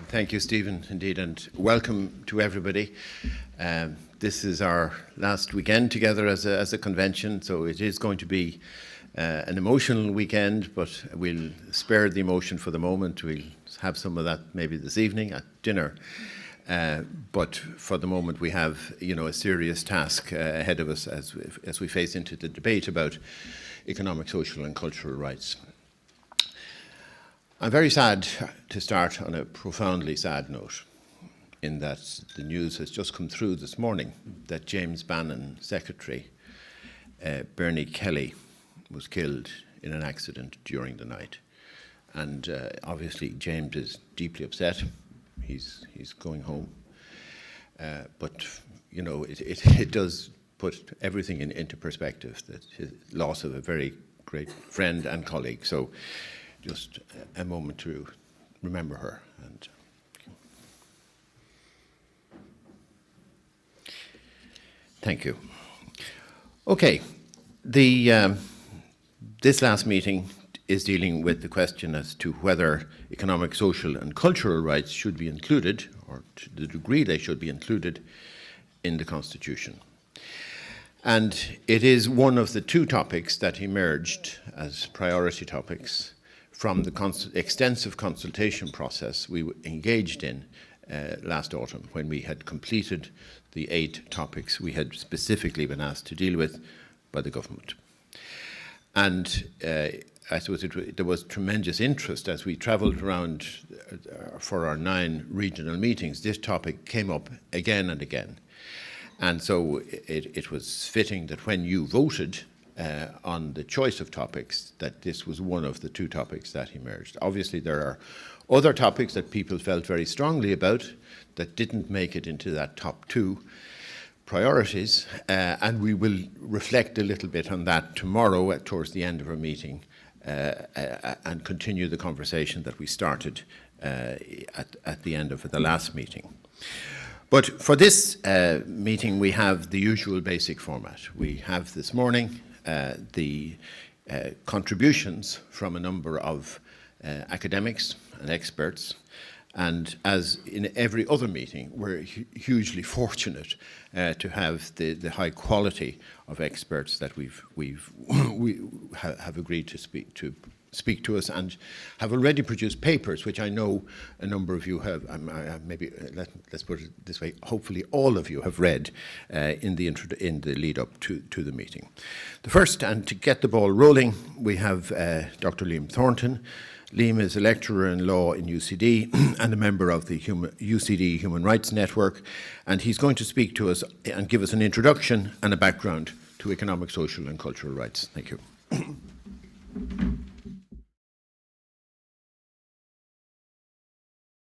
Thank you, Stephen, indeed, and welcome to everybody. This is our last weekend together as a convention, so it is going to be an emotional weekend, but we'll spare the emotion for the moment. We'll have some of that maybe this evening at dinner. But for the moment, we have, a serious task ahead of us as we face into the debate about economic, social, and cultural rights. I'm very sad to start on a profoundly sad note, in that the news has just come through this morning that James Bannon secretary, Bernie Kelly, was killed in an accident during the night. And obviously James is deeply upset. He's going home. But, it does put everything into perspective, that his loss of a very great friend and colleague. So just a moment to remember her. And thank you. Okay, this last meeting is dealing with the question as to whether economic, social, and cultural rights should be included, or to the degree they should be included, in the Constitution. And it is one of the two topics that emerged as priority topics from the extensive consultation process we engaged in last autumn, when we had completed the 8 topics we had specifically been asked to deal with by the government. And I suppose there was tremendous interest as we travelled around for our 9 regional meetings. This topic came up again and again. And so it was fitting that when you voted on the choice of topics, that this was one of the 2 topics that emerged. Obviously, there are other topics that people felt very strongly about that didn't make it into that top 2 priorities, and we will reflect a little bit on that tomorrow towards the end of our meeting and continue the conversation that we started at the end of the last meeting. But for this meeting, we have the usual basic format. We have this morning the contributions from a number of academics and experts. And as in every other meeting, we're hugely fortunate to have the high quality of experts that we have agreed to speak to us, and have already produced papers, which I know a number of you have. Maybe let's put it this way: hopefully, all of you have read in the lead up to the meeting. The first, and to get the ball rolling, we have Dr. Liam Thornton. Liam is a lecturer in law in UCD and a member of the UCD Human Rights Network, and he's going to speak to us and give us an introduction and a background to economic, social, and cultural rights. Thank you.